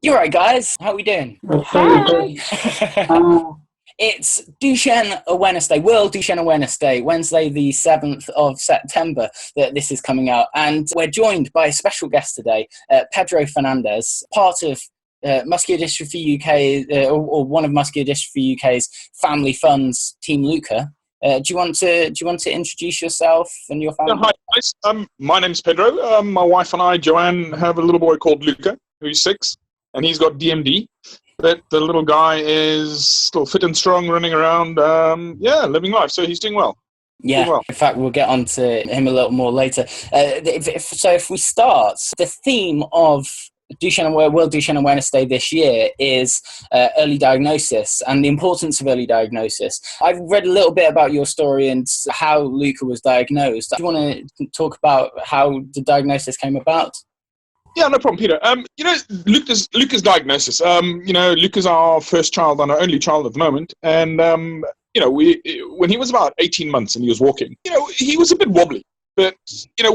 You all right, guys? How are we doing? Hi. It's Duchenne Awareness Day, World Duchenne Awareness Day, Wednesday the 7th of September that this is coming out. And we're joined by a special guest today, Pedro Fernandes, part of Muscular Dystrophy UK, or one of Muscular Dystrophy UK's family funds, Team Luca. Do you want to introduce yourself and your family? Yeah, hi guys. My name's Pedro. My wife and I, Joanne, have a little boy called Luca, who's 6, and he's got DMD. But the little guy is still fit and strong, running around, living life. So he's doing well. Yeah, doing well. In fact, we'll get on to him a little more later. If we start, the theme of World Duchenne Awareness Day this year is early diagnosis and the importance of early diagnosis. I've read a little bit about your story and how Luca was diagnosed. Do you want to talk about how the diagnosis came about? Yeah, no problem, Peter. Luca's diagnosis. Luca's our first child and our only child at the moment. And, when he was about 18 months and he was walking, he was a bit wobbly. But,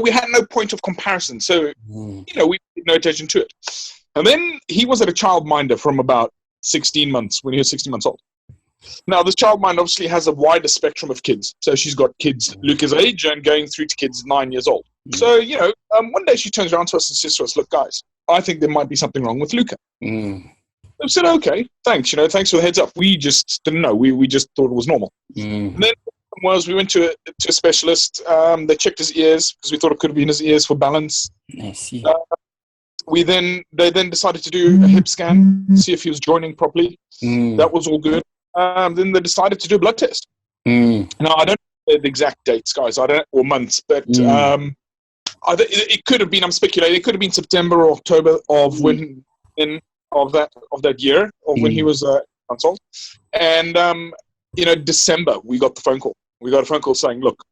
we had no point of comparison. So, we paid no attention to it. And then he was at a childminder from about 16 months, when he was 16 months old. Now, this childminder obviously has a wider spectrum of kids. So she's got kids Luca's age and going through to kids 9 years old. So, one day she turns around to us and says to us, "Look, guys, I think there might be something wrong with Luca." I said, "Okay, thanks. Thanks for the heads up. We just didn't know. We just thought it was normal." And then we went to a specialist. They checked his ears because we thought it could have been his ears for balance. I see. They then decided to do a hip scan, see if he was joining properly. That was all good. Then they decided to do a blood test. Now, I don't know the exact dates, guys, or months, but it could have been, I'm speculating, it could have been September or October of that year, or when he was months old. And, December, we got the phone call. We got a phone call saying, "Look,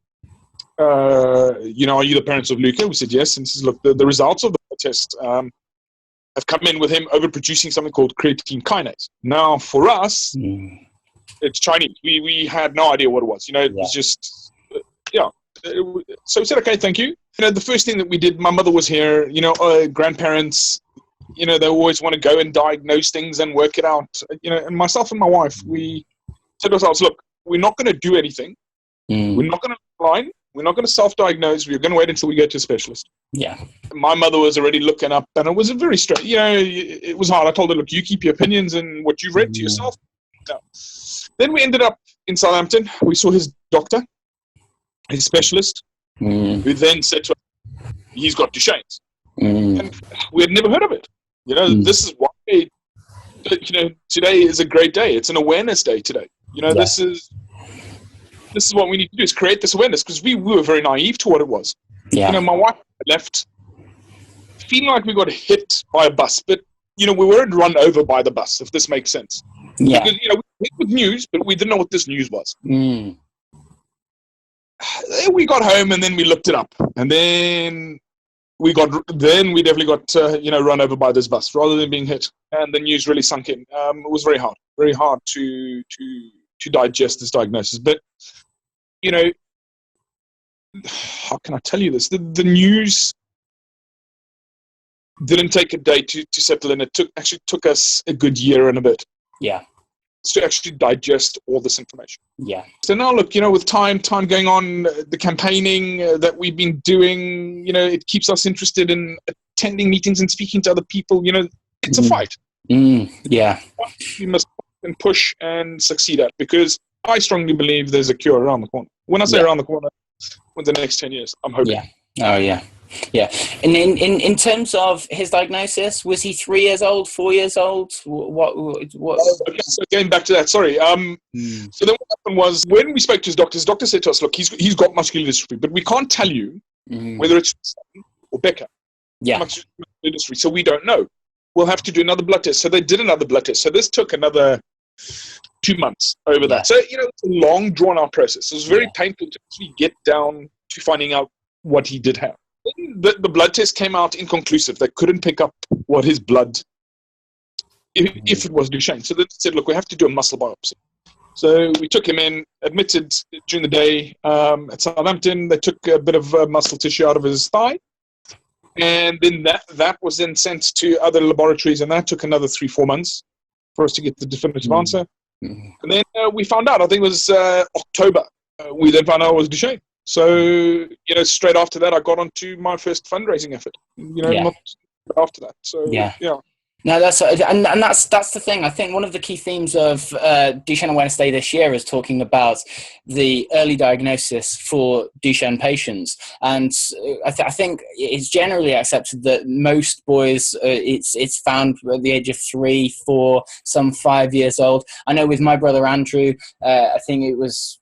are you the parents of Luca?" We said yes. And he says, "Look, the results of the test have come in with him overproducing something called creatine kinase." Now, for us, it's Chinese. We had no idea what it was. It was just, So we said, "Okay, thank you." The first thing that we did, my mother was here, grandparents, they always want to go and diagnose things and work it out. And myself and my wife, we said to ourselves, "Look, we're not going to do anything. We're not going to line. We're not going to self-diagnose. We're going to wait until we go to a specialist." Yeah. My mother was already looking up, and it was a very straight, it was hard. I told her, "Look, you keep your opinions and what you've read to yourself." No. Then we ended up in Southampton. We saw his doctor, his specialist, who then said to us, "He's got Duchenne's." And we had never heard of it. This is why, today is a great day. It's an awareness day today. This is what we need to do, is create this awareness, because we were very naive to what it was. Yeah. My wife left feeling like we got hit by a bus, but, we weren't run over by the bus, if this makes sense. Yeah. Because, we hit with news, but we didn't know what this news was. We got home and then we looked it up, and then we definitely got run over by this bus rather than being hit, and the news really sunk in. It was very hard to digest this diagnosis. But how can I tell you this? The news didn't take a day to settle in. It took us a good year and a bit. Yeah. To actually digest all this information. Yeah. So now look, with time going on, the campaigning that we've been doing, it keeps us interested in attending meetings and speaking to other people. It's a fight. Yeah. We must push and succeed at, because I strongly believe there's a cure around the corner. When I say around the corner, within the next 10 years, I'm hoping. Yeah. Oh, yeah. Yeah. And in terms of his diagnosis, was he 3 years old, 4 years old? What? Okay, so going back to that, sorry. So then what happened was, when we spoke to his doctor said to us, "Look, he's got muscular dystrophy, but we can't tell you whether it's son or Becca." Yeah. Muscular dystrophy, so we don't know. We'll have to do another blood test. So they did another blood test. So this took another 2 months over that. So, it's a long, drawn-out process. It was very painful to actually get down to finding out what he did have. The blood test came out inconclusive. They couldn't pick up what his blood, if it was Duchenne. So they said, "Look, we have to do a muscle biopsy." So we took him in, admitted during the day at Southampton. They took a bit of muscle tissue out of his thigh. And then that was then sent to other laboratories, and that took another 3-4 months for us to get the definitive answer. And then we found out, I think it was October, we then found out it was Duchenne. So, straight after that, I got onto my first fundraising effort, not after that. So, yeah. No, that's the thing. I think one of the key themes of Duchenne Awareness Day this year is talking about the early diagnosis for Duchenne patients, and I think it's generally accepted that most boys it's found at the age of 3, 4, some 5 years old. I know with my brother Andrew, I think it was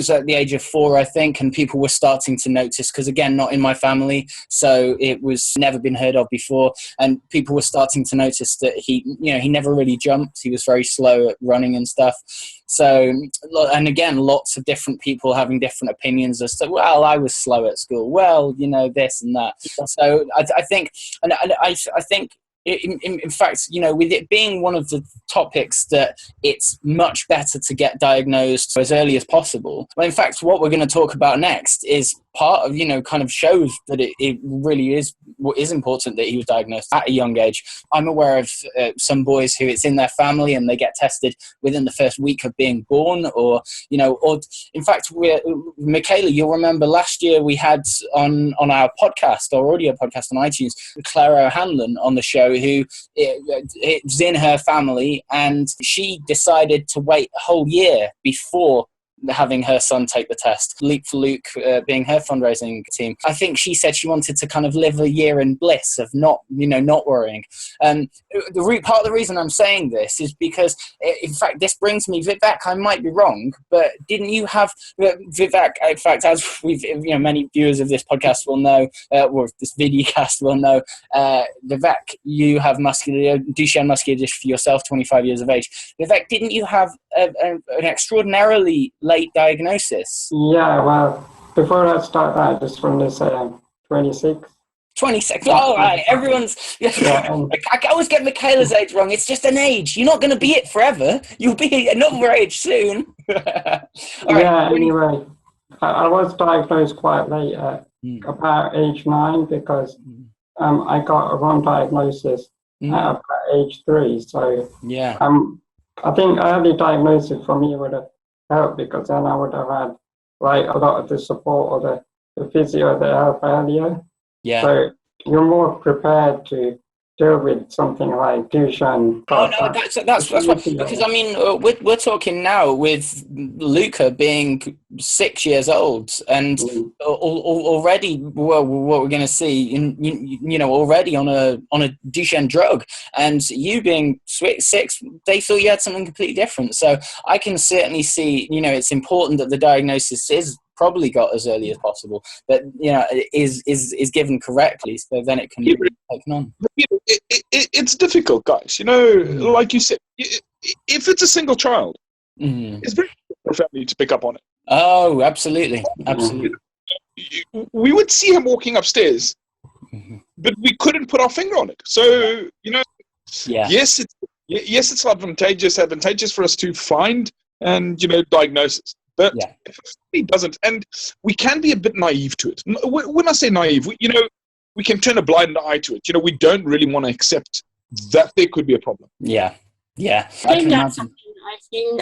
at the age of 4, I think, and people were starting to notice, because again, not in my family, so it was never been heard of before, and people were starting to notice that he never really jumped. He was very slow at running and stuff. So, and again, lots of different people having different opinions as to, well, I was slow at school, well, this and that. So I think, and I think, in fact, with it being one of the topics that it's much better to get diagnosed as early as possible. Well, in fact, what we're going to talk about next is part of, kind of shows that it really is important that he was diagnosed at a young age. I'm aware of some boys who it's in their family and they get tested within the first week of being born, or in fact, Michaela, you'll remember last year we had on our podcast, our audio podcast on iTunes, Claire O'Hanlon on the show, who it was in her family, and she decided to wait a whole year before having her son take the test. Leap for Luke being her fundraising team, I think she said she wanted to kind of live a year in bliss of not worrying. Part of the reason I'm saying this is because, in fact, this brings me, Vivek, I might be wrong, but didn't you have, Vivek, in fact, as we've, many viewers of this podcast will know, or this videocast will know, Vivek, you have Duchenne muscular dystrophy yourself, 25 years of age. Vivek, didn't you have an extraordinarily late diagnosis? Yeah, well, before I start that, I just wanted to say I'm 26. 26. All right, everyone's. I always get Michaela's age wrong. It's just an age. You're not going to be it forever. You'll be another age soon. Anyway, I was diagnosed quite late, at about age 9, because I got a wrong diagnosis at about age 3. So I think early diagnosis for me would have helped, because then I would have had a lot of the support or the physio that helped earlier. Yeah. So you're more prepared to deal with something like Duchenne. Oh no, that's what, because I mean we're talking now with Luca being 6 years old, and already what we're going to see already on a Duchenne drug, and you being 6, they thought you had something completely different. So I can certainly see it's important that the diagnosis is probably got as early as possible, but is given correctly, so then it can be taken on. It's difficult, guys. Like you said, if it's a single child, it's very difficult for a family to pick up on it. Oh, absolutely. We would see him walking upstairs, but we couldn't put our finger on it. So yes, it's advantageous for us to find and diagnose it. But if he doesn't, and we can be a bit naive to it. When I say naive, we can turn a blind eye to it. We don't really want to accept that there could be a problem. Yeah. I think that's something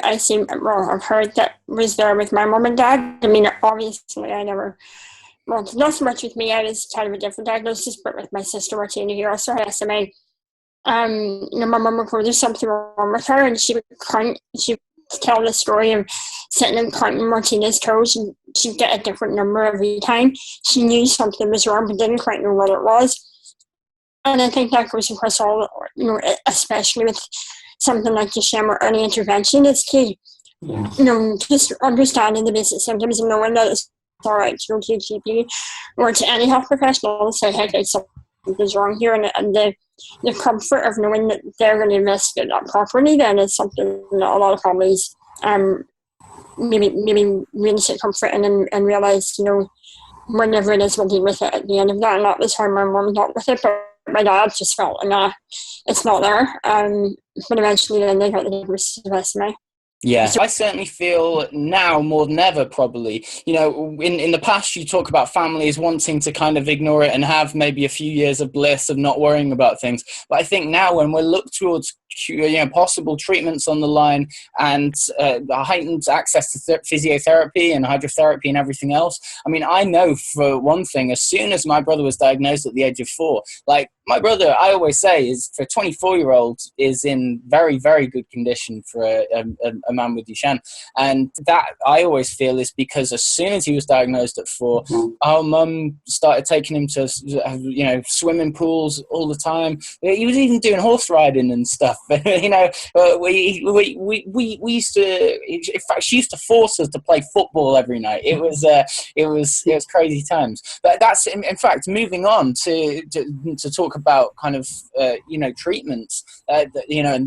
I've heard that was there with my mom and dad. I mean, obviously, not so much with me. I was kind of a different diagnosis, but with my sister Martina, who also had SMA. My mom reported there's something wrong with her, and she would tell the story of sitting and counting Martina's toes, and she'd get a different number every time. She knew something was wrong, but didn't quite know what it was. And I think that goes across all, especially with something like Duchenne or early intervention, is key. Just understanding the basic symptoms and knowing that it's all right to go to a GP or to any health professional and say, hey, something's wrong here, and the comfort of knowing that they're going to investigate that properly then is something that a lot of families maybe really take comfort in and realise, whenever it is we'll deal with it at the end of that. And that was how my mum dealt with it, but my dad just felt, it's not there. But eventually then they got the diagnosis of SMA. Yeah, I certainly feel now more than ever, probably. You know, in the past, you talk about families wanting to kind of ignore it and have maybe a few years of bliss of not worrying about things. But I think now when we're looked towards possible treatments on the line and heightened access to physiotherapy and hydrotherapy and everything else, I mean, I know for one thing, as soon as my brother was diagnosed at the age of 4, like my brother, I always say, is for a 24-year-old is in very, very good condition for a man with Duchenne. And that I always feel is because as soon as he was diagnosed at 4, our mum started taking him to, swimming pools all the time. He was even doing horse riding and stuff. We used to, in fact, she used to force us to play football every night. It was crazy times. But that's, in fact, moving on to talk about kind of, treatments, and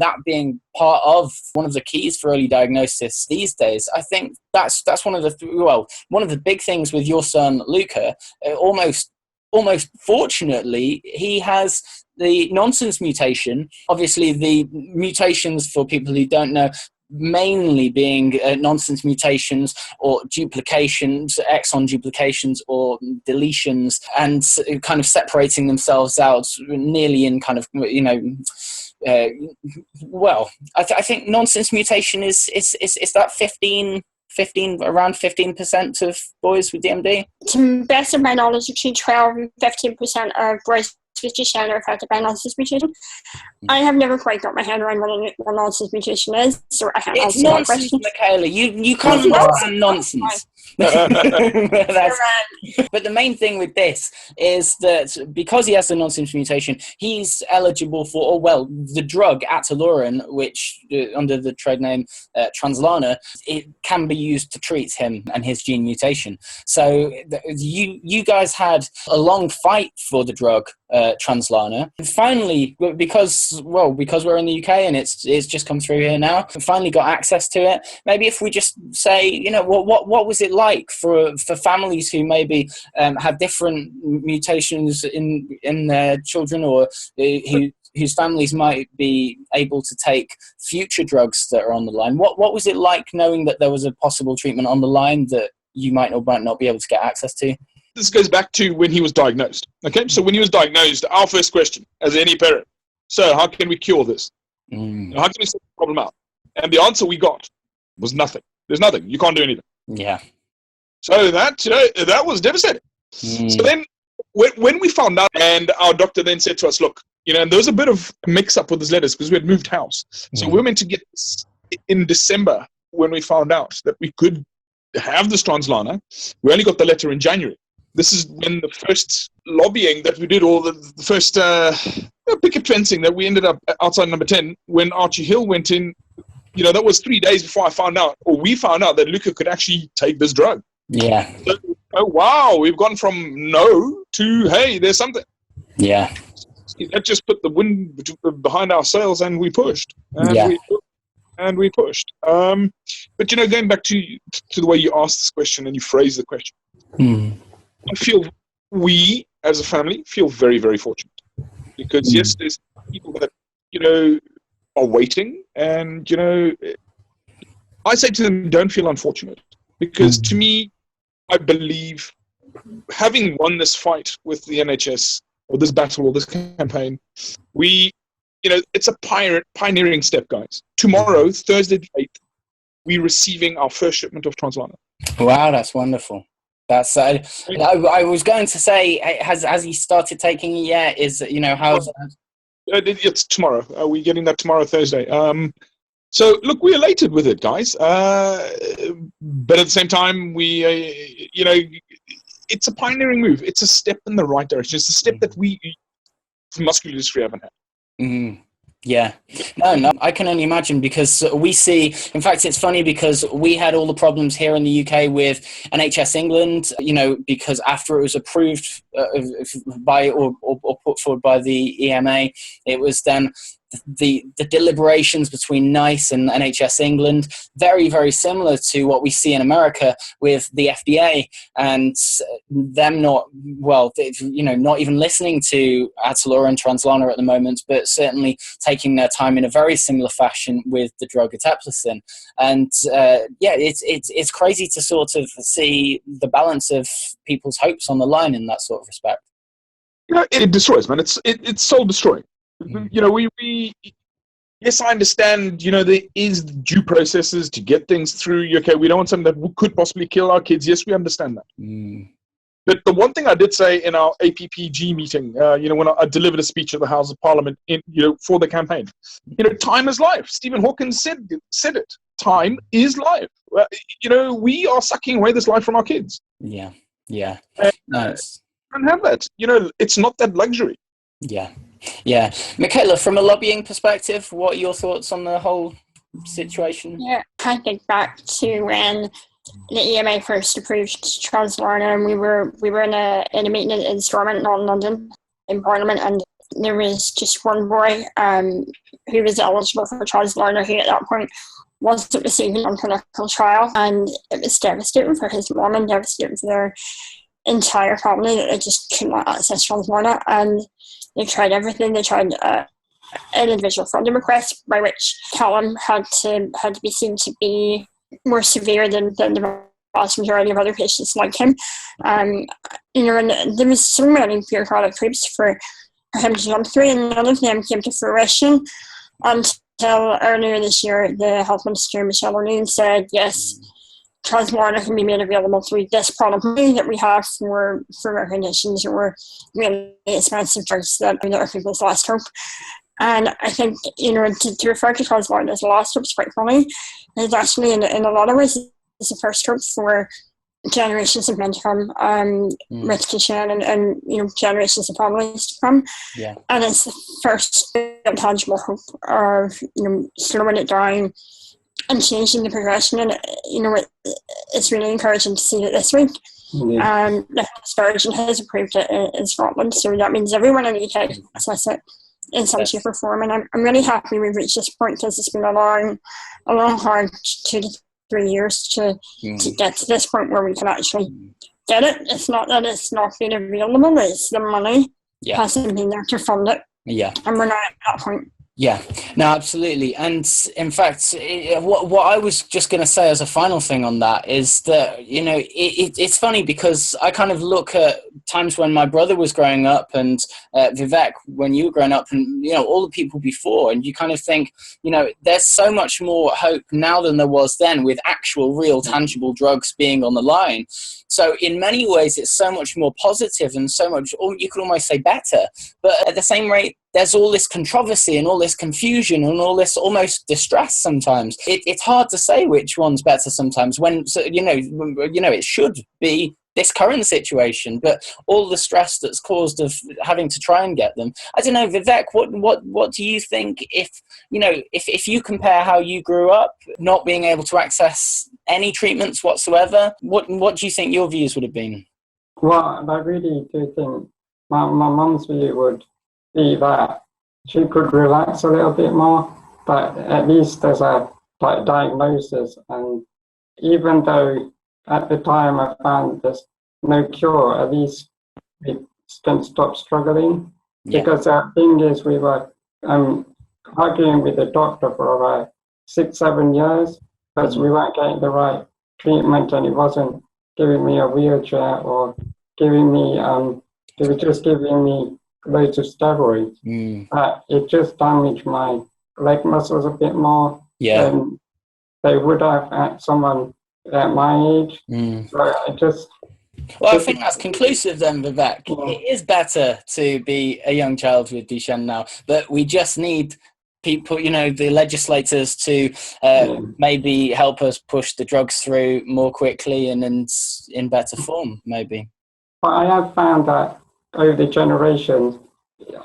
that being part of one of the keys for early diagnosis these days. I think that's one of the big things with your son, Luca. Almost fortunately, he has the nonsense mutation. Obviously, the mutations, for people who don't know, mainly being nonsense mutations or duplications, exon duplications or deletions, and kind of separating themselves out nearly in kind of, I think nonsense mutation is that around 15% of boys with DMD? To the best of my knowledge, between 12 and 15% of boys with Duchenne are affected by nonsense mutation. I have never quite got my head around what nonsense mutation is, so I can't answer that question. It's nonsense, Michaela. You can't understand nonsense. But the main thing with this is that because he has the nonsense mutation, he's eligible for, the drug Atalorin, which under the trade name Translarna, it can be used to treat him and his gene mutation. So you guys had a long fight for the drug Translarna. Finally, because we're in the UK and it's just come through here now, we finally got access to it. Maybe if we just say, what was it like for families who maybe have different mutations in their children, or whose families might be able to take future drugs that are on the line. What was it like knowing that there was a possible treatment on the line that you might or might not be able to get access to? This goes back to when he was diagnosed. Okay, so when he was diagnosed, our first question, as any parent, so how can we cure this? How can we sort the problem out? And the answer we got was nothing. There's nothing. You can't do anything. Yeah. So that was devastating. So then when we found out, and our doctor then said to us, look, and there was a bit of mix-up with his letters because we had moved house. So we were meant to get this in December when we found out that we could have this Translarna. We only got the letter in January. This is when the first lobbying that we did, or the first picket fencing that we ended up outside number 10, when Archie Hill went in, that was 3 days before we found out that Luca could actually take this drug. Yeah. So, oh, wow, we've gone from no to, hey, there's something. Yeah. That just put the wind behind our sails, and we pushed. And we pushed. But, going back to the way you asked this question and you phrased the question, I feel we, as a family, feel very, very fortunate. Because, yes, there's people that, are waiting. And, I say to them, don't feel unfortunate. Because to me, I believe having won this fight with the NHS, or this battle, or this campaign, it's a pioneering step, guys. Tomorrow, Thursday the 8th, we're receiving our first shipment of Translarna. Wow, that's wonderful. That's I was going to say, has he started taking it yet? How's that? It's tomorrow. We're getting that tomorrow, Thursday. So, look, we're elated with it, guys. But at the same time, it's a pioneering move. It's a step in the right direction. It's a step that we, muscular dystrophy, haven't had. Yeah. No, I can only imagine, because we see, in fact, it's funny because we had all the problems here in the UK with NHS England, because after it was approved by or put forward by the EMA, it was then the deliberations between NICE and NHS England, very, very similar to what we see in America with the FDA, and them not even listening to Atalora and Translarna at the moment, but certainly taking their time in a very similar fashion with the drug Ep12. And it's crazy to sort of see the balance of people's hopes on the line in that sort of respect. It destroys, man. It's soul destroying. Yes, I understand, there is due processes to get things through. Okay, we don't want something that could possibly kill our kids. Yes, we understand that. But the one thing I did say in our APPG meeting, when I delivered a speech at the House of Parliament, for the campaign, time is life. Stephen Hawking said it. Time is life. We are sucking away this life from our kids. Yeah. Nice. And have that. It's not that luxury. Yeah. Michaela, from a lobbying perspective, what are your thoughts on the whole situation? Yeah, I think back to when the EMA first approved Translarna, and we were in a meeting in Stormont, not in London, in Parliament, and there was just one boy who was eligible for Translarna who at that point wasn't receiving on clinical trial, and it was devastating for his mom and devastating for their entire family that they just could not access Translarna. And they tried everything. They tried an individual funding request by which Callum had to be seen to be more severe than the vast majority of other patients like him. And there was so many bureaucratic hoops for him to jump through, and none of them came to fruition until earlier this year. The Health Minister, Michelle O'Neill, said, yes, Translarna can be made available through this product that we have for rare conditions or really expensive drugs that are people's last hope. And I think, to refer to Translarna as last hope is quite funny. It's actually, in a lot of ways, it's the first hope for generations of men to come with Duchenne and generations of families to come. Yeah. And it's the first tangible hope of, slowing it down and changing the progression. And, it's really encouraging to see it this week. Yeah. The Sturgeon has approved it in Scotland, so that means everyone in the UK can access it in some shape or form. And I'm really happy we've reached this point, because it's been a long, hard 2 to 3 years to get to this point where we can actually get it. It's not that it's not been available, it's the money hasn't been there to fund it. Yeah. And we're not at that point. Yeah, no, absolutely. And in fact, what I was just going to say as a final thing on that is that, it's funny because I kind of look at times when my brother was growing up and Vivek, when you were growing up, and, all the people before, and you kind of think, there's so much more hope now than there was then with actual, real, tangible drugs being on the line. So in many ways, it's so much more positive and so much, you could almost say better. But at the same rate, there's all this controversy and all this confusion and all this almost distress sometimes. It's hard to say which one's better sometimes when, it should be this current situation, but all the stress that's caused of having to try and get them. I don't know, Vivek, what do you think if you compare how you grew up, not being able to access any treatments whatsoever, what do you think your views would have been? Well, I really do think my mum's view would be that she could relax a little bit more, but at least there's a diagnosis. And even though at the time I found there's no cure, at least we can stop struggling. Yeah. Because the thing is, we were arguing with the doctor for about 6-7 years because we weren't getting the right treatment, and he wasn't giving me a wheelchair or giving me, he was just giving me loads of steroids. It just damaged my leg muscles a bit more than they would have at someone at my age. So Well, I think that's conclusive then, Vivek. It is better to be a young child with Duchenne now, but we just need people, the legislators to maybe help us push the drugs through more quickly and in better form, maybe. But I have found that over the generations,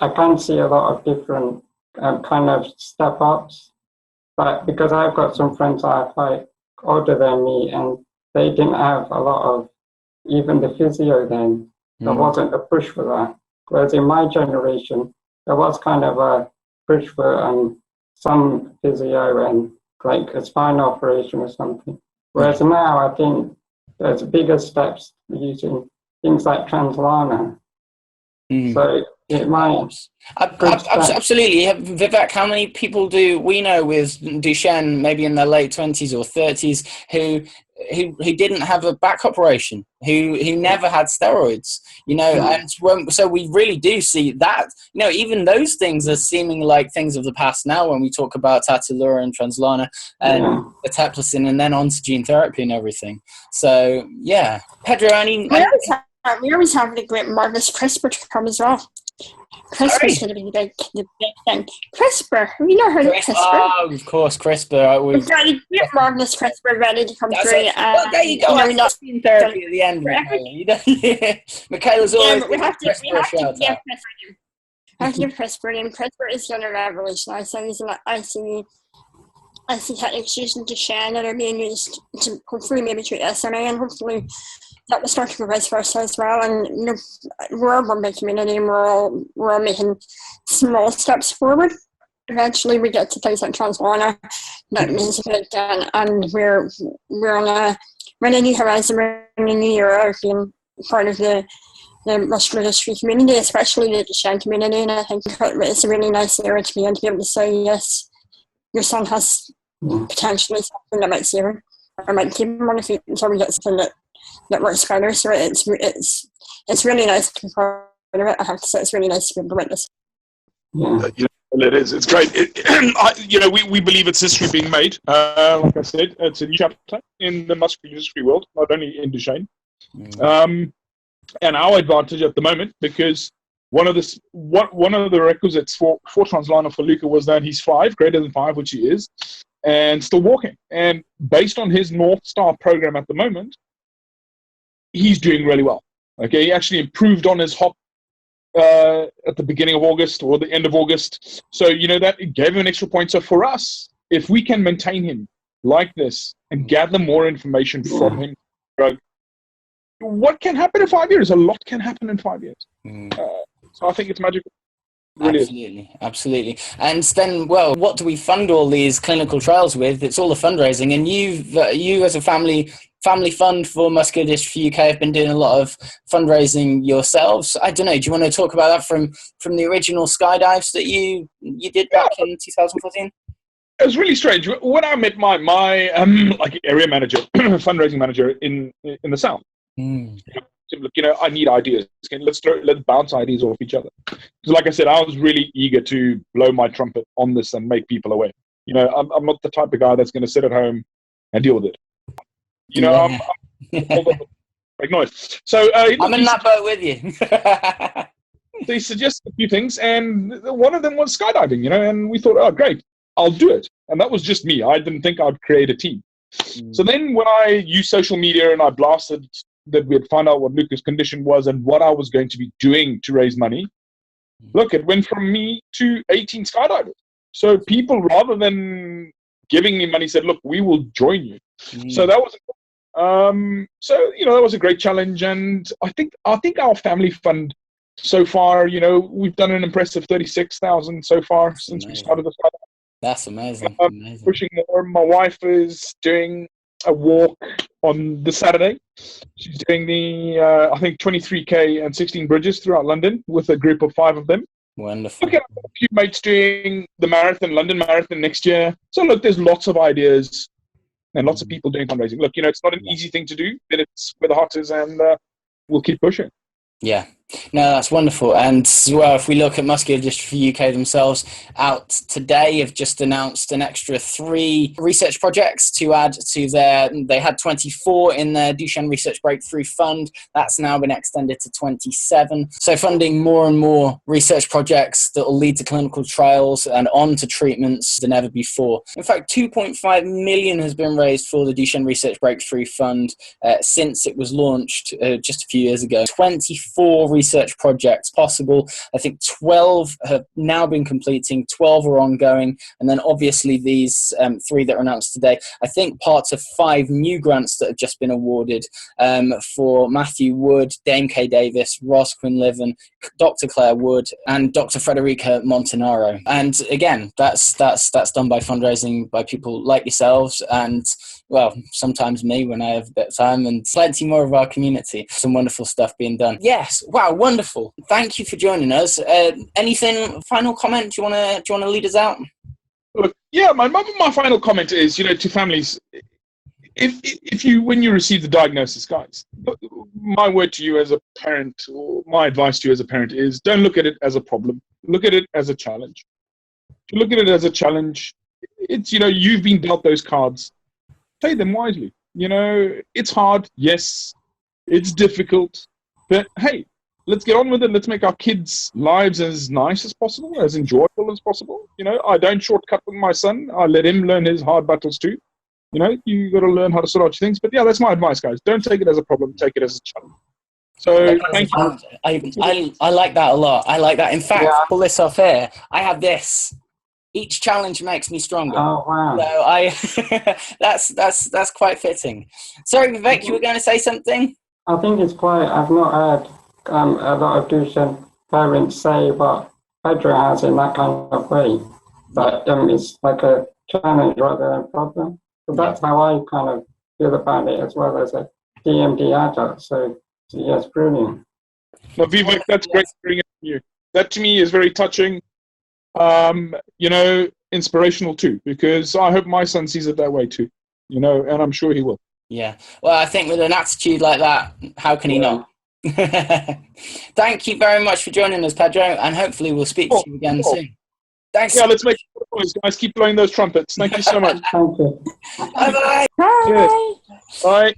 I can see a lot of different kind of step-ups. But because I've got some friends that are quite older than me, and they didn't have a lot of even the physio then. There wasn't a push for that. Whereas in my generation, there was kind of a push for some physio and like a spine operation or something. Whereas now I think there's bigger steps using things like Translarna. So it might absolutely. Vivek, how many people do we know with Duchenne, maybe in their late 20s or 30s, who didn't have a back operation, who never had steroids, and so we really do see that, even those things are seeming like things of the past now when we talk about Tatalura and Translarna and Eteplirsen and then on to gene therapy and everything. So yeah, Pedro, we always have the great marvelous CRISPR to come as well. CRISPR is going to be the big thing. CRISPR, have you not heard of CRISPR? Oh, of course, CRISPR. We've got a great marvelous CRISPR ready to come through. Well, there you go. That's gene therapy at the end, Michaela. Michaela's always we have to give CRISPR name. CRISPR is going to revolutionize things, and I see techniques used in Duchenne that are being used to hopefully maybe treat SMA, and hopefully that will start to go vice versa as well. And we're a big community, and we're all making small steps forward. Eventually, we get to things like Translarna. That means and we're on a new horizon. We're in a new era of being part of the muscular dystrophy community, especially the Duchenne community. And I think it's a really nice era to be in, to be able to say, yes, your son has potentially something that might save him or might keep him on his feet until we get something that works better. So it's really nice to be part of it. I have to say, it's really nice to be able to witness. It is. It's great. We believe it's history being made. Like I said, it's a new chapter in the muscular dystrophy world, not only in Duchenne. And our advantage at the moment, because one of the requisites for Translarna for Luca was that he's 5, greater than 5, which he is, and still walking. And based on his North Star program at the moment, he's doing really well. Okay, he actually improved on his hop at the beginning of August or the end of August. So, that it gave him an extra point. So for us, if we can maintain him like this and gather more information from him, what can happen in 5 years? A lot can happen in 5 years. So I think it's magical. Really Absolutely. And then, what do we fund all these clinical trials with? It's all the fundraising. And you as a family fund for Muscular Dystrophy UK have been doing a lot of fundraising yourselves. I don't know, do you want to talk about that from the original skydives that you did back in 2014? It was really strange. When I met my like area manager, fundraising manager in the South, look, I need ideas. Let's bounce ideas off each other. Because like I said, I was really eager to blow my trumpet on this and make people aware. I'm not the type of guy that's going to sit at home and deal with it. I'm make noise. So I'm in that boat with you. They suggested a few things, and one of them was skydiving. And we thought, oh, great, I'll do it. And that was just me. I didn't think I'd create a team. So then when I used social media and I blasted that we had found out what Luca's condition was and what I was going to be doing to raise money, look, it went from me to 18 skydivers. So people, rather than giving me money, said, look, we will join you. So that was that was a great challenge. And I think our family fund so far, we've done an impressive 36,000 so far since we started the skydiving. That's amazing. Pushing more. My wife is doing a walk on the Saturday. She's doing the I think 23k and 16 bridges throughout London with a group of 5 of them. Wonderful. Look, a few mates doing the London Marathon next year. So look, there's lots of ideas and lots of people doing fundraising. Look, it's not an easy thing to do, but it's where the heart is, and we'll keep pushing. Yeah, no, that's wonderful. And as well, if we look at Muscular Dystrophy UK themselves, out today have just announced an extra 3 research projects to add to they had 24 in their Duchenne Research Breakthrough Fund. That's now been extended to 27. So funding more and more research projects that will lead to clinical trials and on to treatments than ever before. In fact, 2.5 million has been raised for the Duchenne Research Breakthrough Fund since it was launched just a few years ago. 24 research projects possible. I think 12 have now been completing, 12 are ongoing, and then obviously these 3 that are announced today. I think parts of 5 new grants that have just been awarded for Matthew Wood, Dame Kay Davis, Ross Quinlivan, Dr. Claire Wood, and Dr. Frederica Montanaro. And again, that's done by fundraising by people like yourselves and, well, sometimes me when I have a bit of time, and plenty more of our community. Some wonderful stuff being done. Yes, wow, wonderful. Thank you for joining us. Anything, final comment? Do you want to lead us out? Look, yeah, my final comment is, to families, if you, when you receive the diagnosis, guys, my word to you as a parent, or my advice to you as a parent is, don't look at it as a problem. Look at it as a challenge. If you look at it as a challenge, it's, you've been dealt those cards. Play them wisely. It's hard. Yes, it's difficult. But hey, let's get on with it. Let's make our kids' lives as nice as possible, as enjoyable as possible. I don't shortcut with my son. I let him learn his hard battles too. You got to learn how to sort out your things. But yeah, that's my advice, guys. Don't take it as a problem. Take it as a challenge. So thank you. I like that a lot. I like that. In fact, pull this off here. I have this. Each challenge makes me stronger. Oh wow! So that's quite fitting. Sorry, Vivek, you were going to say something? I think it's quite. I've not heard a lot of Duchenne parents say what Pedro has in that kind of way. That it's like a challenge rather than a problem. So that's how I kind of feel about it as well as a DMD adult. So yes, brilliant. No, Vivek, that's great hearing it from you. That to me is very touching. Inspirational too, because I hope my son sees it that way too, and I'm sure he will. Yeah. Well, I think with an attitude like that, how can he not? Thank you very much for joining us, Pedro, and hopefully we'll speak to you again soon. Thanks. Yeah, let's make noise, guys. Keep blowing those trumpets. Thank you so much. Thank you. Bye-bye. Bye. Cheers. Bye.